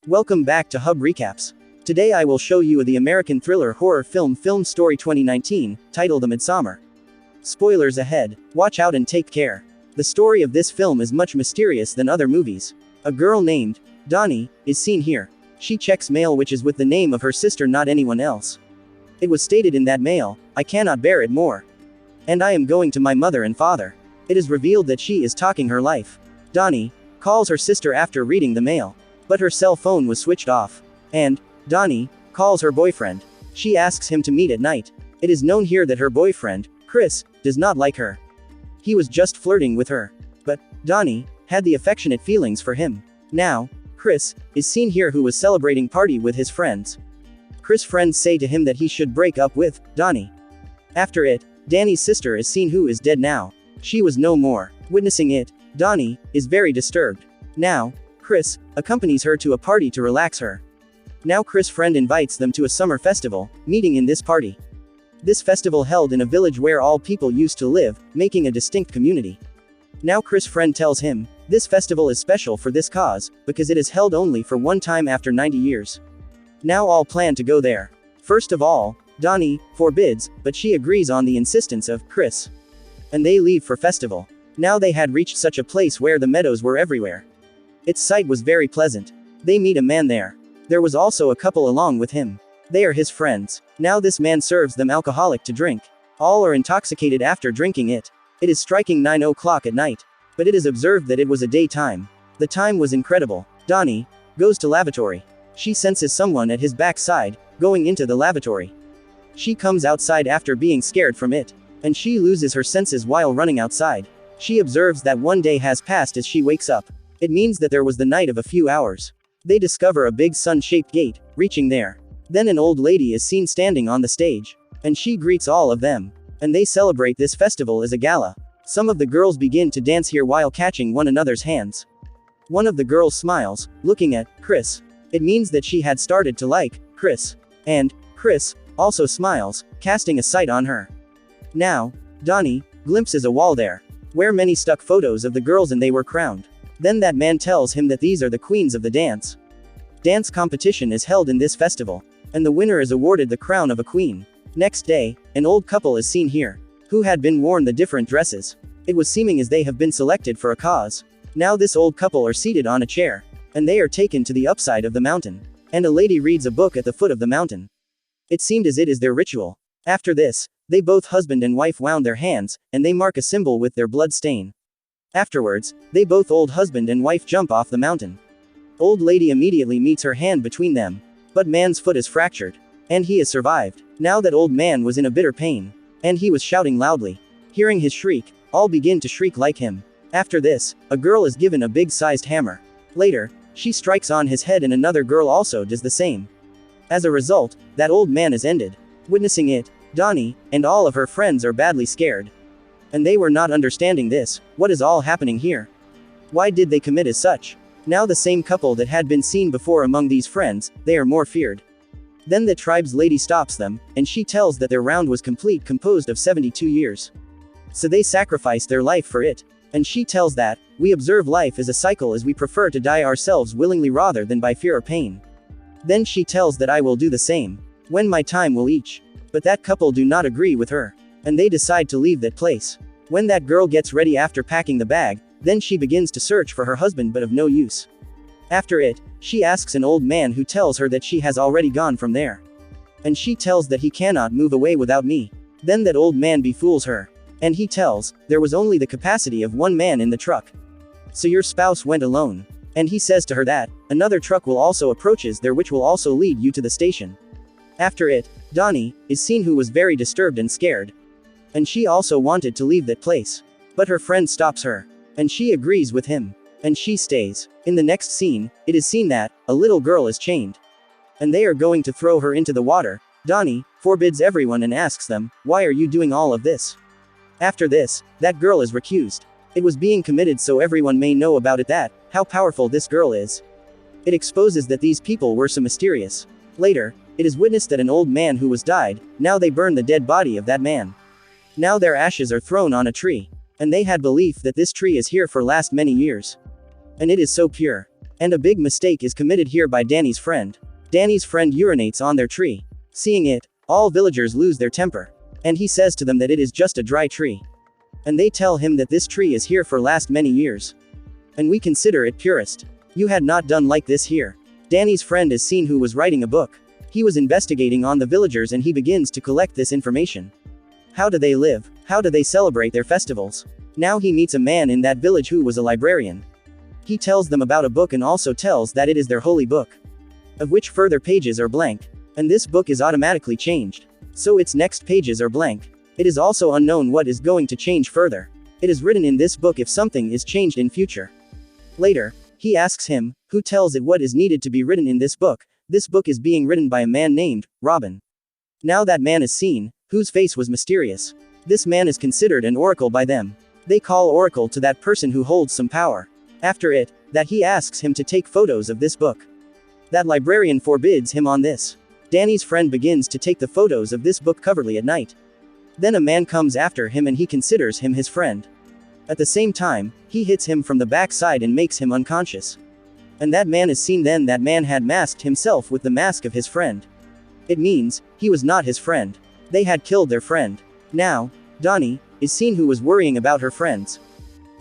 Welcome back to Hub Recaps. Today I will show you the American thriller horror film Story 2019, titled The Midsommar. Spoilers ahead, watch out and take care. The story of this film is much mysterious than other movies. A girl named Dani is seen here. She checks mail which is with the name of her sister, not anyone else. It was stated in that mail, "I cannot bear it more. And I am going to my mother and father." It is revealed that she is talking her life. Dani calls her sister after reading the mail. But her cell phone was switched off. And Dani calls her boyfriend. She asks him to meet at night. It is known here that her boyfriend, Chris, does not like her. He was just flirting with her. But Dani had the affectionate feelings for him. Now, Chris is seen here who was celebrating party with his friends. Chris' friends say to him that he should break up with Dani. After it, Dani's sister is seen who is dead now. She was no more. Witnessing it, Dani is very disturbed. Now, Chris accompanies her to a party to relax her. Now Chris' friend invites them to a summer festival, meeting in this party. This festival held in a village where all people used to live, making a distinct community. Now Chris' friend tells him, this festival is special for this cause, because it is held only for one time after 90 years. Now all plan to go there. First of all, Dani forbids, but she agrees on the insistence of Chris. And they leave for festival. Now they had reached such a place where the meadows were everywhere. Its sight was very pleasant. They meet a man there. There was also a couple along with him. They are his friends. Now this man serves them alcoholic to drink. All are intoxicated after drinking it. It is striking 9 o'clock at night. But it is observed that it was a daytime. The time was incredible. Dani goes to lavatory. She senses someone at his backside, going into the lavatory. She comes outside after being scared from it. And she loses her senses while running outside. She observes that one day has passed as she wakes up. It means that there was the night of a few hours. They discover a big sun-shaped gate, reaching there. Then an old lady is seen standing on the stage. And she greets all of them. And they celebrate this festival as a gala. Some of the girls begin to dance here while catching one another's hands. One of the girls smiles, looking at Chris. It means that she had started to like Chris. And Chris also smiles, casting a sight on her. Now, Dani glimpses a wall there, where many stuck photos of the girls and they were crowned. Then that man tells him that these are the queens of the dance. Dance competition is held in this festival, and the winner is awarded the crown of a queen. Next day, an old couple is seen here, who had been worn the different dresses. It was seeming as they have been selected for a cause. Now this old couple are seated on a chair, and they are taken to the upside of the mountain. And a lady reads a book at the foot of the mountain. It seemed as it is their ritual. After this, they both husband and wife wound their hands, and they mark a symbol with their blood stain. Afterwards, they both old husband and wife jump off the mountain. Old lady immediately meets her hand between them. But man's foot is fractured. And he has survived. Now that old man was in a bitter pain. And he was shouting loudly. Hearing his shriek, all begin to shriek like him. After this, a girl is given a big-sized hammer. Later, she strikes on his head and another girl also does the same. As a result, that old man is ended. Witnessing it, Dani and all of her friends are badly scared. And they were not understanding this. What is all happening here? Why did they commit as such? Now the same couple that had been seen before among these friends, they are more feared. Then the tribe's lady stops them, and she tells that their round was complete, composed of 72 years. So they sacrificed their life for it. And she tells that, we observe life as a cycle as we prefer to die ourselves willingly rather than by fear or pain. Then she tells that I will do the same. When my time will each. But that couple do not agree with her. And they decide to leave that place. When that girl gets ready after packing the bag, then she begins to search for her husband but of no use. After it, she asks an old man who tells her that she has already gone from there. And she tells that he cannot move away without me. Then that old man befools her. And he tells, there was only the capacity of one man in the truck. So your spouse went alone. And he says to her that, another truck will also approaches there which will also lead you to the station. After it, Dani is seen who was very disturbed and scared. And she also wanted to leave that place. But her friend stops her. And she agrees with him. And she stays. In the next scene, it is seen that, a little girl is chained. And they are going to throw her into the water. Dani forbids everyone and asks them, why are you doing all of this? After this, that girl is recused. It was being committed so everyone may know about it that, how powerful this girl is. It exposes that these people were so mysterious. Later, it is witnessed that an old man who was died, now they burn the dead body of that man. Now their ashes are thrown on a tree. And they had belief that this tree is here for last many years. And it is so pure. And a big mistake is committed here by Dani's friend. Dani's friend urinates on their tree. Seeing it, all villagers lose their temper. And he says to them that it is just a dry tree. And they tell him that this tree is here for last many years. And we consider it purest. You had not done like this here. Dani's friend is seen who was writing a book. He was investigating on the villagers and he begins to collect this information. How do they live? How do they celebrate their festivals? Now he meets a man in that village who was a librarian. He tells them about a book and also tells that it is their holy book, of which further pages are blank. And this book is automatically changed. So its next pages are blank. It is also unknown what is going to change further. It is written in this book if something is changed in future. Later, he asks him, who tells it what is needed to be written in this book. This book is being written by a man named Robin. Now that man is seen, whose face was mysterious. This man is considered an oracle by them. They call oracle to that person who holds some power. After it, that he asks him to take photos of this book. That librarian forbids him on this. Dani's friend begins to take the photos of this book covertly at night. Then a man comes after him and he considers him his friend. At the same time, he hits him from the backside and makes him unconscious. And that man is seen. Then that man had masked himself with the mask of his friend. It means, he was not his friend. They had killed their friend. Now, Dani is seen who was worrying about her friends.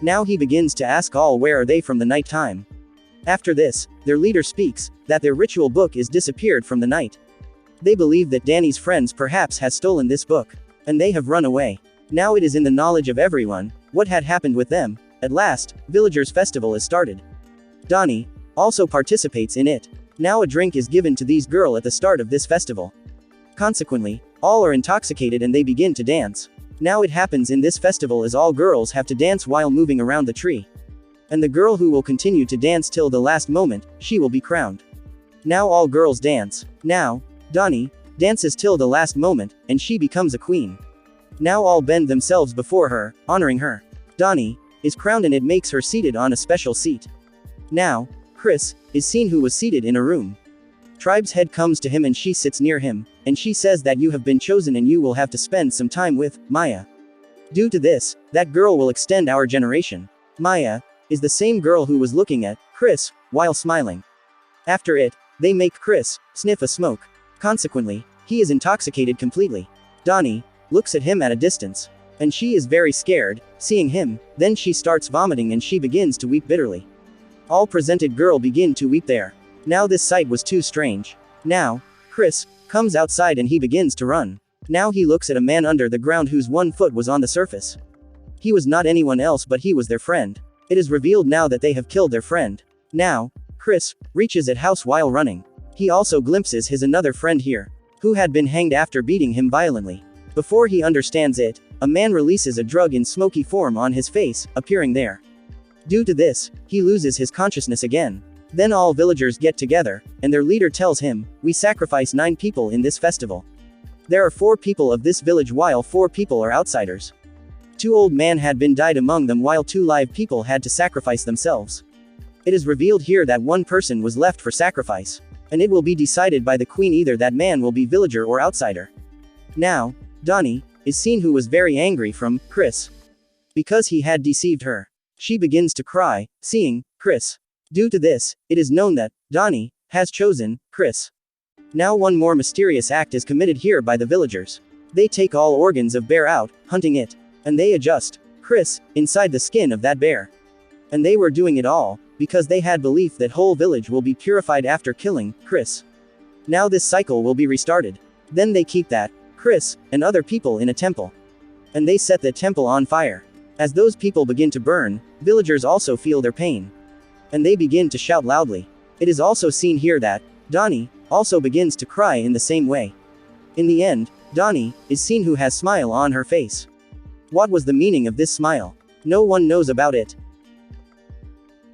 Now he begins to ask all where are they from the night time. After this, their leader speaks, that their ritual book is disappeared from the night. They believe that Dani's friends perhaps has stolen this book. And they have run away. Now it is in the knowledge of everyone, what had happened with them. At last, villagers' festival is started. Dani also participates in it. Now a drink is given to these girls at the start of this festival. Consequently, all are intoxicated and they begin to dance. Now it happens in this festival as all girls have to dance while moving around the tree. And the girl who will continue to dance till the last moment, she will be crowned. Now all girls dance. Now, Dani dances till the last moment, and she becomes a queen. Now all bend themselves before her, honoring her. Dani is crowned and it makes her seated on a special seat. Now, Chris is seen who was seated in a room. Tribe's head comes to him and she sits near him, and she says that you have been chosen and you will have to spend some time with Maya. Due to this, that girl will extend our generation. Maya is the same girl who was looking at Chris while smiling. After it, they make Chris sniff a smoke. Consequently, he is intoxicated completely. Dani looks at him at a distance. And she is very scared, seeing him, then she starts vomiting and she begins to weep bitterly. All presented girl begin to weep there. Now this sight was too strange. Now, Chris comes outside and he begins to run. Now he looks at a man under the ground whose one foot was on the surface. He was not anyone else but he was their friend. It is revealed now that they have killed their friend. Now, Chris reaches at house while running. He also glimpses his another friend here, who had been hanged after beating him violently. Before he understands it, a man releases a drug in smoky form on his face, appearing there. Due to this, he loses his consciousness again. Then all villagers get together, and their leader tells him, we sacrifice 9 people in this festival. There are 4 people of this village while 4 people are outsiders. 2 old men had been died among them while 2 live people had to sacrifice themselves. It is revealed here that 1 person was left for sacrifice. And it will be decided by the queen either that man will be villager or outsider. Now, Dani is seen who was very angry from Chris. Because he had deceived her. She begins to cry, seeing Chris. Due to this, it is known that Dani has chosen Chris. Now one more mysterious act is committed here by the villagers. They take all organs of bear out, hunting it. And they adjust Chris inside the skin of that bear. And they were doing it all because they had belief that whole village will be purified after killing Chris. Now this cycle will be restarted. Then they keep that Chris and other people in a temple. And they set the temple on fire. As those people begin to burn, villagers also feel their pain. And they begin to shout loudly. It is also seen here that Dani also begins to cry in the same way. In the end, Dani is seen who has smile on her face. What was the meaning of this smile? No one knows about it.